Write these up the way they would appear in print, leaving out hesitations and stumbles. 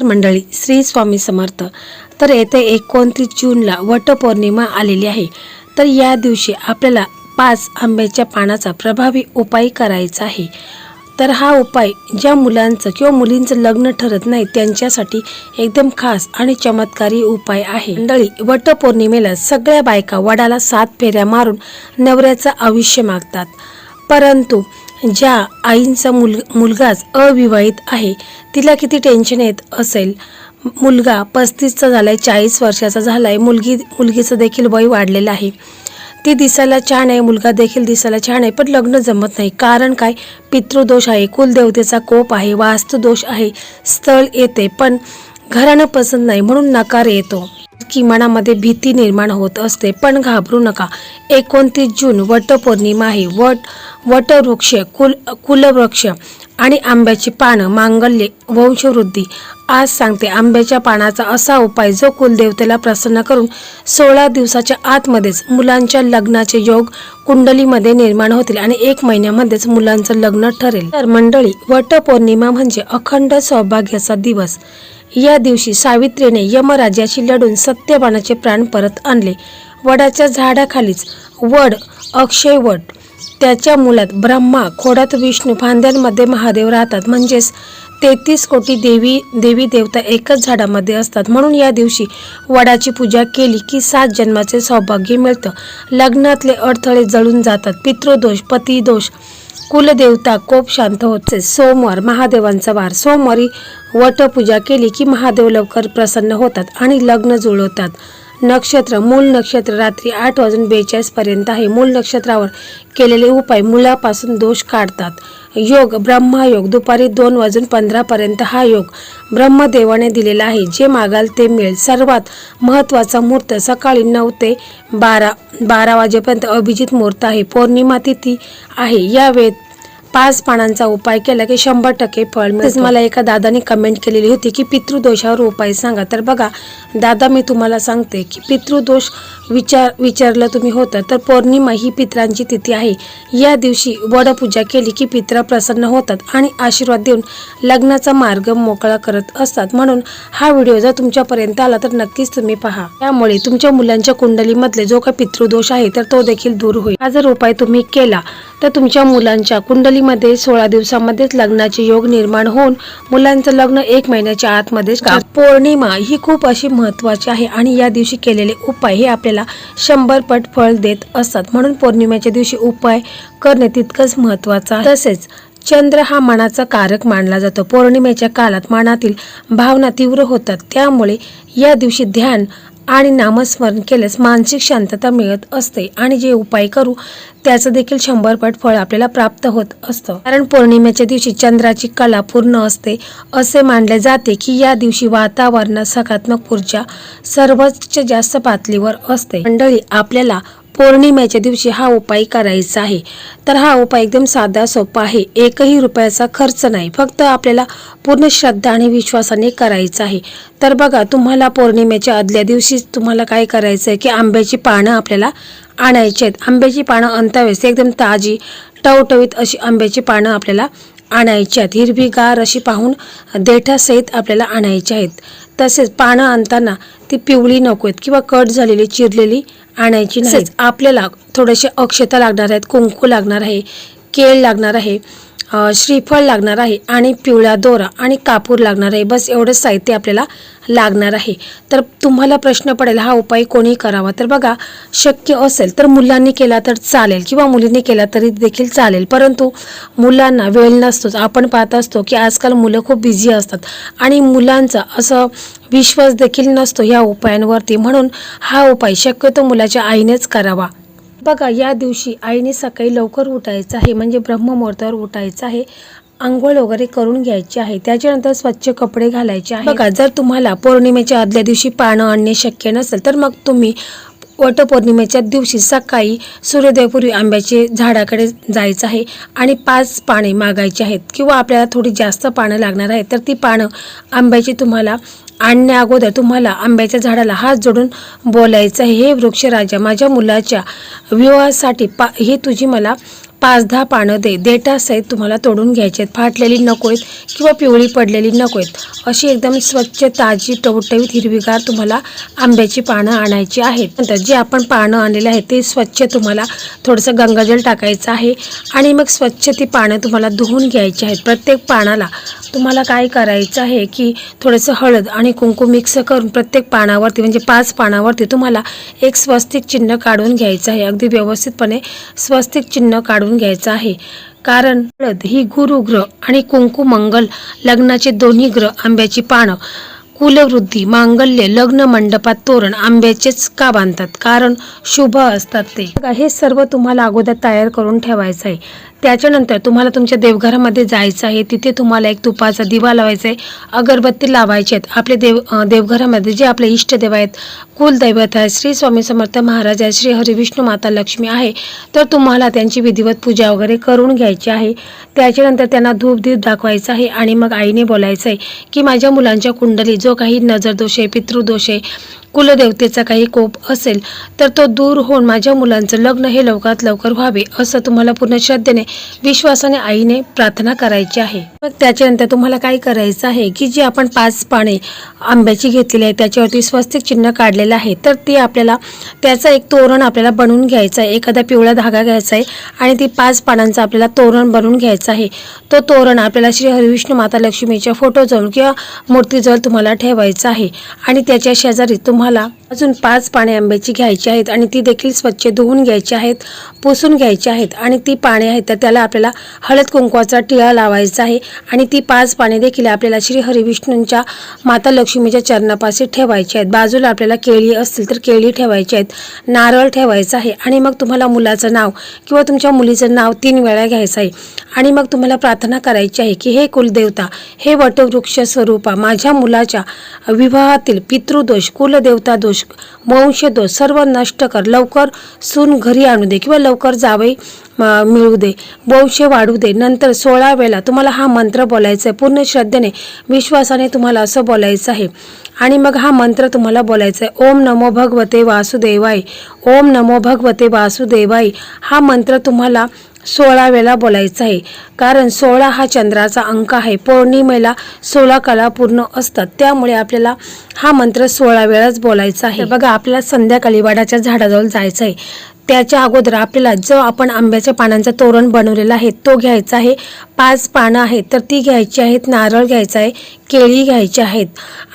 मंडळी श्री स्वामी समर्थ। तर येथे 29 जूनला वटपौर्णिमा आलेली आहे। तर या दिवशी आपल्याला 5 आंब्याच्या पानाचा प्रभावी उपाय करायचा आहे। तर हा उपाय ज्या मुलांचं किंवा मुलींचं लग्न ठरत नाही त्यांच्यासाठी एकदम खास आणि चमत्कारी उपाय आहे। मंडळी, वटपौर्णिमेला सगळ्या बायका वडाला 7 फेऱ्या मारून नवऱ्याचं आयुष्य मागतात, परंतु ज्या आईंचा मुलगाच अविवाहित आहे तिला किती टेन्शन येत असेल। मुलगा 35चा झालाय, 40 वर्षाचा झालाय, मुलगीचं देखील वय वाढलेलं आहे, ती दिसायला छान आहे, मुलगा देखील दिसायला छान आहे, पण लग्न जमत नाही। कारण काय? पितृदोष आहे, कुलदेवतेचा कोप आहे, वास्तुदोष आहे, स्थळ येते पण घरानं पसंत नाही म्हणून नकार येतो की मनामध्ये भीती निर्माण होत असते। पण घाबरू नका, 29 जून वटपौर्णिमा आहे। वटवृक्ष, कुलवृक्ष आणि आंब्याची पानं, मांगल्य, वंशवृद्धी। आज सांगते आंब्याच्या पानाचा असा उपाय जो कुलदेवतेला प्रसन्न करून 16 दिवसाच्या आतमध्येच मुलांच्या लग्नाचे योग कुंडलीमध्ये निर्माण होतील आणि 1 महिन्यामध्येच मुलांचं लग्न ठरेल। तर मंडळी, वटपौर्णिमा म्हणजे अखंड सौभाग्याचा दिवस। या दिवशी सावित्रीने यमराजाशी लढून सत्यवानाचे प्राण परत आणले। वडाच्या झाडाखालीच वड, अक्षय वड, त्याच्या मुलात ब्रह्मा, खोडात विष्णू, फांद्यांमध्ये महादेव राहतात। म्हणजेच 33 कोटी देवी देवता एकच झाडामध्ये असतात। म्हणून या दिवशी वडाची पूजा केली की 7 जन्माचे सौभाग्य मिळतं, लग्नातले अडथळे जळून जातात, पितृदोष, पतिदोष, कुलदेवता कोप शांत होते। सोमवार महादेवांचा वार, सोमवारी वटपूजा केली की महादेव लवकर प्रसन्न होतात आणि लग्न जुळवतात। नक्षत्र, मूल नक्षत्र रात्री 8:42 पर्यंत आहे। मूल नक्षत्रावर केलेले उपाय मुलापासून दोष काढतात। योग, ब्रह्मयोग, दुपारी 2:15 पर्यंत हा योग ब्रह्मदेवाने दिलेला आहे। जे मागाल ते मिळेल। सर्वात महत्त्वाचा मुहूर्त सकाळी 9 ते 12 वाजेपर्यंत अभिजित मुहूर्त आहे। पौर्णिमा तिथी आहे। या वेळेत 5 पानांचा उपाय केला की 100% फळ मिळते। मला एका दादाने कमेंट केलेली होती की पितृदोषावर उपाय सांगा। तर बघा दादा, मी तुम्हाला सांगते की पितृदोष विचारलं तुम्ही होतं तर पौर्णिमा ही पितरांची तिथी आहे। या दिवशी वडपूजा केली की पितर प्रसन्न होतात आणि आशीर्वाद देऊन लग्नाचा मार्ग मोकळा करत असतात। म्हणून हा व्हिडिओ जर तुमच्यापर्यंत आला तर नक्कीच तुम्ही पहा। त्यामुळे तुमच्या मुलांच्या कुंडलीमधले जो काही पितृदोष आहे तर तो देखील दूर होईल। हा जर उपाय तुम्ही केला तर तुमच्या मुलांच्या कुंडलीमध्ये 16 दिवसांमध्येच लग्नाचे योग निर्माण होऊन मुलांचं लग्न 1 महिन्याच्या आतमध्येच। पौर्णिमा ही खूप अशी महत्त्वाची आहे आणि या दिवशी केलेले उपाय हे आपल्याला 100 पट फळ देत असतात। म्हणून पौर्णिमेच्या दिवशी उपाय करणे तितकंच महत्त्वाचं आहे। तसेच चंद्र हा मनाचा कारक मानला जातो। पौर्णिमेच्या काळात मनातील भावना तीव्र होतात, त्यामुळे या दिवशी ध्यान आणि नामस्मरण केल्यास मानसिक शांतता मिळत असते आणि जे उपाय करू त्याचं देखील 100 पट फळ आपल्याला प्राप्त होत असतं। कारण पौर्णिमेच्या दिवशी चंद्राची कला पूर्ण असते असे मानले जाते की या दिवशी वातावरणात सकारात्मक ऊर्जा सर्वोच्च जास्त पातळीवर असते। मंडळी, आपल्याला पौर्णिमेच्या दिवशी हा उपाय करायचा आहे। तर हा उपाय एकदम साधा सोपा आहे, 1ही रुपयाचा खर्च नाही, फक्त आपल्याला पूर्ण श्रद्धा आणि विश्वासाने करायचा आहे। तर बघा, तुम्हाला पौर्णिमेच्या आदल्या दिवशी तुम्हाला काय करायचं आहे की आंब्याची पानं आपल्याला आणायची आहेत। आंब्याची पानं आणतावेळेस एकदम ताजी टवटवीत अशी आंब्याची पानं आपल्याला आणायची आहेत। हिरवीगार अशी पाहून देठासहित आपल्याला आणायची आहेत। तसेच पानं आणताना ती पिवळी नको आहेत किंवा कट झालेली चिरलेली आणायची नाही। आपल्याला थोडेसे अक्षता लागणार आहेत, कुंकू लागणार आहे, केळ लागणार आहे, श्रीफळ लागणार आहे आणि पिवळा दोरा आणि कापूर लागणार आहे। बस एवढं साहित्य आपल्याला लागणार आहे। तर तुम्हाला प्रश्न पडेल हा उपाय कोणी करावा? तर बघा, शक्य असेल तर मुलांनी केला तर चालेल किंवा मुलींनी केला तरी देखील चालेल, परंतु मुलांना वेळ नसतोच। आपण पाहत असतो की आजकाल मुलं खूप बिझी असतात आणि मुलांचा असं विश्वास देखील नसतो या उपायांवरती, म्हणून हा उपाय शक्यतो मुलाच्या आईनेच करावा। बघा, या दिवशी आईने सकाळी लवकर उठायचं आहे, म्हणजे ब्रह्ममुहूर्तावर उठायचं आहे, आंघोळ वगैरे करून घ्यायची आहे, त्याच्यानंतर स्वच्छ कपडे घालायचे आहे। बघा, जर तुम्हाला पौर्णिमेच्या आदल्या दिवशी पानं आणणे शक्य नसेल तर मग तुम्ही वटपौर्णिमेच्या दिवशी सकाळी सूर्योदयापूर्वी आंब्याचे झाडाकडे जायचं आहे आणि 5 पाने मागायची आहेत किंवा आपल्याला थोडी जास्त पानं लागणार आहेत तर ती पानं आंब्याची तुम्हाला आणण्या अगोदर तुम्हाला आंब्याच्या झाडाला हात जोडून बोलायचं आहे, हे वृक्षराजा, माझ्या मुलाच्या विवाहासाठी ही तुझी मला 5-10 पानं देठासहित तुम्हाला तोडून घ्यायचे आहेत. फाटलेली नको आहेत किंवा पिवळी पडलेली नको आहेत. अशी एकदम स्वच्छ ताजी टवटवीत हिरवीगार तुम्हाला आंब्याची पानं आणायची आहेत. नंतर जे आपण पानं आणलेले आहेत ते स्वच्छ तुम्हाला थोडंसं गंगाजल टाकायचं आहे आणि मग स्वच्छ ती पानं तुम्हाला धुवून घ्यायची आहेत. प्रत्येक पानाला तुम्हाला काय करायचं आहे की थोडंसं हळद आणि कुंकू मिक्स करून प्रत्येक पानावरती म्हणजे 5 पानावरती तुम्हाला एक स्वस्तिक चिन्ह काढून घ्यायचं आहे. अगदी व्यवस्थितपणे स्वस्तिक चिन्ह काढून घ्यायचं आहे. कारण हळद ही गुरुग्रह आणि कुंकू मंगल लग्नाचे दोन्ही ग्रह आंब्याची पानं कुलवृद्धी मांगल्य लग्न मंडपात तोरण आंब्याचेच का बांधतात? कारण शुभ असतात ते. हे सर्व तुम्हाला अगोदर तयार करून ठेवायचं आहे. त्याच्यानंतर तुम्हाला तुमच्या देवघरामध्ये जायचं आहे. तिथे तुम्हाला एक तुपाचा दिवा लावायचा आहे, अगरबत्ती लावायची आहेत. आपले देवघरामध्ये जे आपले इष्टदेव आहेत, कुलदैवत आहे, श्री स्वामी समर्थ महाराज आहे, श्री हरी विष्णू माता लक्ष्मी आहे, तर तुम्हाला त्यांची विधिवत पूजा वगैरे करून घ्यायची आहे. त्याच्यानंतर त्यांना धूप दीप दाखवायचं आहे आणि मग आईने बोलायचं आहे की माझ्या मुलांच्या कुंडली जो काही नजरदोष आहे, पितृदोष आहे, कुलदेवतेचा काही कोप असेल तर तो दूर होऊन माझ्या मुलांचं लग्न हे लवकरात लवकर व्हावे असं तुम्हाला पूर्ण श्रद्धेने विश्वासाने आईने प्रार्थना करायची आहे. मग त्याच्यानंतर तुम्हाला काय करायचं आहे की जी आपण 5 पाने आंब्याची घेतलेली आहे त्याच्यावरती स्वस्तिक चिन्ह काढलेलं आहे तर ते आपल्याला त्याचं एक तोरण आपल्याला बनवून घ्यायचं आहे. एखादा पिवळा धागा घ्यायचा आहे आणि ती 5 पानांचं आपल्याला तोरण बनवून घ्यायचं आहे. तो तोरण आपल्याला श्री हरिविष्णू माता लक्ष्मीच्या फोटोजवळ किंवा मूर्तीजवळ तुम्हाला ठेवायचं आहे आणि त्याच्या शेजारी तुम्हाला अजून 5 पाने आंब्याची घ्यायची आहेत आणि ती देखील स्वच्छ धुवून घ्यायची आहेत, पुसून घ्यायची आहेत आणि ती पाने आहेत तर त्याला आपल्याला हळद कुंकवाचा टिळा लावायचा आहे आणि ती 5 पाने देखील आपल्याला श्री हरिविष्णूंच्या माता लक्ष्मीच्या चरणापाशी ठेवायची आहेत. बाजूला आपल्याला केळी असतील तर केळी ठेवायची आहेत, नारळ ठेवायचं आहे आणि मग तुम्हाला मुलाचं नाव किंवा तुमच्या मुलीचं नाव 3 वेळा घ्यायचं आहे आणि मग तुम्हाला प्रार्थना करायची आहे की हे कुलदेवता, हे वटवृक्ष स्वरूपा, माझ्या मुलाच्या विवाहातील पितृदोष, कुलदेवता दोष, वंशदोष सर्व नष्ट कर. लवकर सून घरी आणू दे किंवा लवकर जावई मिळू दे, वंश वाढू दे. नंतर 16 वेळा तुम्हाला हा मंत्र बोलायचा आहे. पूर्ण श्रद्धेने विश्वासाने तुम्हाला असं बोलायचं आहे आणि मग हा मंत्र तुम्हाला बोलायचा आहे. ओम नमो भगवते वासुदेवाय, ओम नमो भगवते वासुदेवाय. हा मंत्र तुम्हाला 16 वेळा बोलायचा आहे. कारण 16 हा चंद्राचा अंक आहे. पौर्णिमेला 16 कला पूर्ण असतात, त्यामुळे आपल्याला हा मंत्र 16 वेळाच बोलायचा आहे. बघा, आपल्याला संध्याकाळी वडाच्या झाडाजवळ जायचं आहे. त्याच्या अगोदर आपल्याला जो आपण आंब्याच्या पानांचा तोरण बनवलेला आहे तो घ्यायचा आहे. 5 पानं आहेत तर ती घ्यायची आहेत, नारळ घ्यायचा आहे, केळी घ्यायची आहेत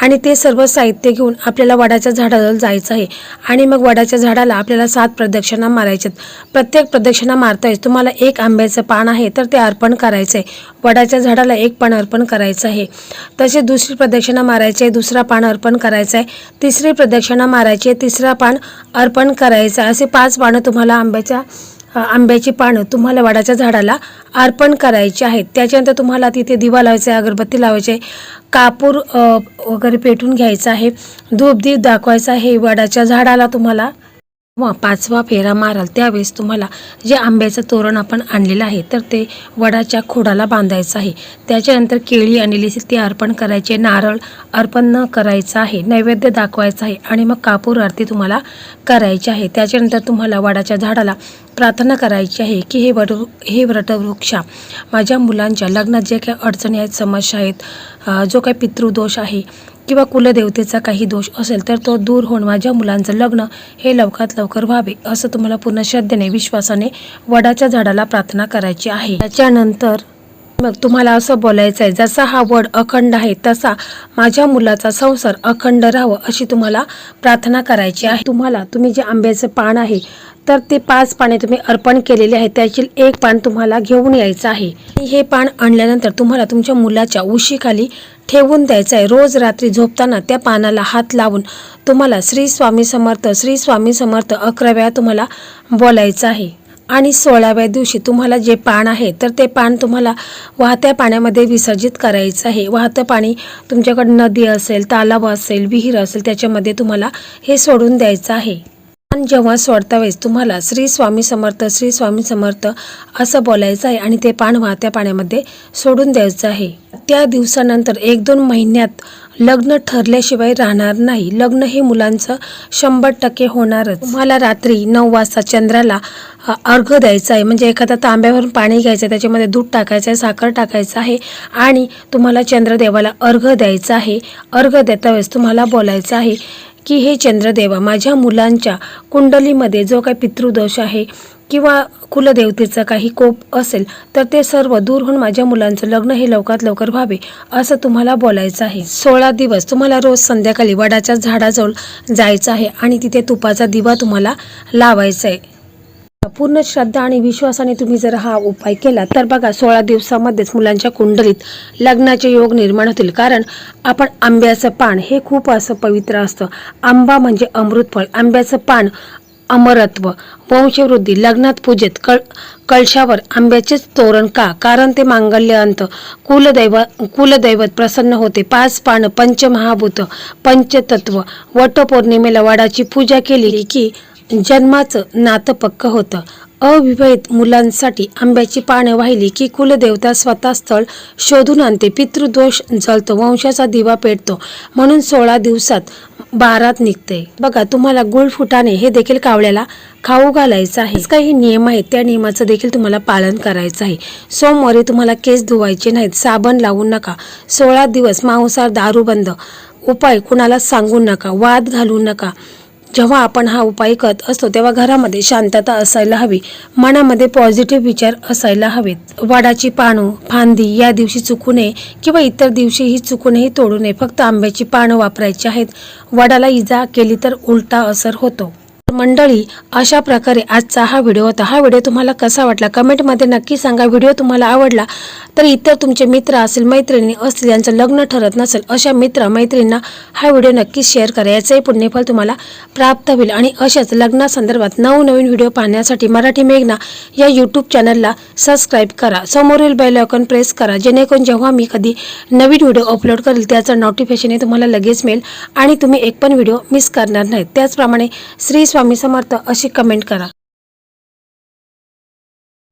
आणि ते सर्व साहित्य घेऊन आपल्याला वडाच्या झाडाजवळ जायचं आहे आणि मग वडाच्या झाडाला आपल्याला 7 प्रदक्षिणा मारायच्यात. प्रत्येक प्रदक्षिणा मारताच तुम्हाला एक आंब्याचं पान आहे तर ते अर्पण करायचं आहे. वडाच्या झाडाला 1 पान अर्पण करायचं आहे. तसे दुसरी प्रदक्षिणा मारायची आहे, दुसरा पान अर्पण करायचं आहे, तिसरी प्रदक्षिणा मारायची आहे, तिसरा पान अर्पण करायचं आहे. असे 5 पानं तुम्हाला आंब्याची पानं तुम्हाला वडाच्या झाडाला अर्पण करायची आहेत. त्याच्यानंतर तुम्हाला तिथे दिवा लावायचा आहे, अगरबत्ती लावायची आहे, कापूर वगैरे पेटून घ्यायचा आहे, धूप दीप दाखवायचा आहे. वडाच्या झाडाला तुम्हाला 5वा फेरा माराल त्यावेळेस तुम्हाला जे आंब्याचं तोरण आपण आणलेलं आहे तर ते वडाच्या खोडाला बांधायचं आहे. त्याच्यानंतर केळी आणलेली असेल ती अर्पण करायची, नारळ अर्पण न करायचं आहे, नैवेद्य दाखवायचं आहे आणि मग कापूर आरती तुम्हाला करायची आहे. त्याच्यानंतर तुम्हाला वडाच्या झाडाला प्रार्थना करायची आहे की हे वटवृक्षा माझ्या मुलांच्या लग्नात जे काही अडचणी आहेत, समस्या आहेत, जो काही पितृदोष आहे किंवा कुलदेवतेचा काही दोष असेल तर तो दूर होऊन माझ्या मुलांचं लग्न हे लवकरात लवकर व्हावे असं तुम्हाला पूर्ण श्रद्धेने विश्वासाने वडाच्या झाडाला प्रार्थना करायची आहे. त्याच्यानंतर मग तुम्हाला असं बोलायचं आहे, जसा हा वड अखंड आहे तसा माझ्या मुलाचा संसार अखंड राहावं अशी तुम्हाला प्रार्थना करायची आहे. तुम्ही जे आंब्याचं पान आहे तर ते 5 पाने तुम्ही अर्पण केलेले आहेत त्यातील 1 पान तुम्हाला घेऊन यायचं आहे. हे पान आणल्यानंतर तुम्हाला तुमच्या मुलाच्या उशीखाली ठेवून द्यायचं आहे. रोज रात्री झोपताना त्या पानाला हात लावून तुम्हाला श्री स्वामी समर्थ, श्री स्वामी समर्थ 11 वेळा तुम्हाला बोलायचं आहे आणि 16व्या दिवशी तुम्हाला जे पान आहे तर ते पान तुम्हाला वाहत्या पाण्यामध्ये विसर्जित करायचं आहे. वाहतं पाणी तुमच्याकडे नदी असेल, तलाव असेल, विहीर असेल त्याच्यामध्ये तुम्हाला हे सोडून द्यायचं आहे. आणि जेव्हा सोडता वेळेस तुम्हाला श्री स्वामी समर्थ, श्री स्वामी समर्थ असं बोलायचं आहे आणि ते पान वाहत्या पाण्यामध्ये सोडून द्यायचं आहे. त्या दिवसानंतर 1-2 महिन्यात लग्न ठरल्याशिवाय राहणार नाही. लग्न हे मुलांचं 100% होणारच. तुम्हाला रात्री 9 वाजता चंद्राला अर्घ्य द्यायचा आहे. म्हणजे एखाद्या तांब्यावरून पाणी घ्यायचं आहे, त्याच्यामध्ये दूध टाकायचं आहे, साखर टाकायचं आहे आणि तुम्हाला चंद्रदेवाला अर्घ्य द्यायचं आहे. अर्घ्य देता वेळेस तुम्हाला बोलायचं आहे की हे चंद्रदेवा, माझ्या मुलांच्या कुंडलीमध्ये जो काही पितृदोष आहे किंवा कुलदेवतेचा काही कोप असेल तर ते सर्व दूर होऊन माझ्या मुलांचं लग्न हे लवकरात लवकर व्हावे असं तुम्हाला बोलायचं आहे. 16 दिवस तुम्हाला रोज संध्याकाळी वडाच्या झाडाजवळ जायचं आहे आणि तिथे तुपाचा दिवा तुम्हाला लावायचा आहे. पूर्ण श्रद्धा आणि विश्वासाने तुम्ही जर हा उपाय केला तर बघा 16 दिवसामध्येच मुलांच्या कुंडलीत लग्नाचे योग निर्माण होतील. कारण आपण आंब्याचं पान हे खूप असं पवित्र असतं. आंबा म्हणजे अमृतफळ, आंब्याचं पान अमरत्व, वंशवृद्धी, लग्नात पूजेत कळशावर आंब्याचेच तोरण का? कारण ते मांगल्य अंत, कुलदैवत प्रसन्न होते. 5 पानं, पंचमहाभूत, पंचतत्व, वटपौर्णिमेला वडाची पूजा केली की जन्माचं नातं पक्क होतं. अविवाहित मुलांसाठी आंब्याची पानं वाहिली की कुलदेवता स्वतः स्थळ शोधून आणते, पितृदोष जळतो, वंशाचा दिवा पेटतो. म्हणून 16 दिवसात बारात निघते. बघा तुम्हाला गुळ फुटाणे हे देखील कावळ्याला खाऊ घालायचं आहे. काही नियम आहेत, त्या नियमाचं देखील तुम्हाला पालन करायचं आहे. सोमवारी तुम्हाला केस धुवायचे नाहीत, साबण लावू नका. 16 दिवस मांसाहार, दारू बंद. उपाय कुणाला सांगू नका, वाद घालू नका. जेव्हा आपण हा उपाय करत असतो तेव्हा घरामध्ये शांतता असायला हवी, मनामध्ये पॉझिटिव्ह विचार असायला हवेत. वडाची पानं, फांदी या दिवशी चुकू नये किंवा इतर दिवशीही चुकू नये, तोडू नये. फक्त आंब्याची पानं वापरायची आहेत. वडाला इजा केली तर उलटा असर होतो. मंडळी, अशा प्रकारे आजचा हा व्हिडिओ होता. हा व्हिडिओ तुम्हाला कसा वाटला कमेंटमध्ये नक्की सांगा. व्हिडिओ तुम्हाला आवडला तर इतर तुमचे मित्र असेल, मैत्रिणी असतील, यांचं लग्न ठरत नसेल अशा मित्र मैत्रिणींना हा व्हिडिओ नक्की शेअर करा. याचंही पुण्यफल तुम्हाला प्राप्त होईल. आणि अशाच लग्नासंदर्भात नवनवीन व्हिडिओ पाहण्यासाठी मराठी मेघना या यूट्यूब चॅनलला सबस्क्राईब करा. समोरील बेल आयकॉन प्रेस करा, जेणेकरून जेव्हा मी कधी नवीन व्हिडिओ अपलोड करेल त्याचं नोटिफिकेशन हे तुम्हाला लगेच मिळेल आणि तुम्ही एक पण व्हिडिओ मिस करणार नाहीत. त्याचप्रमाणे श्री स्वामी समर्थ अशी कमेंट करा.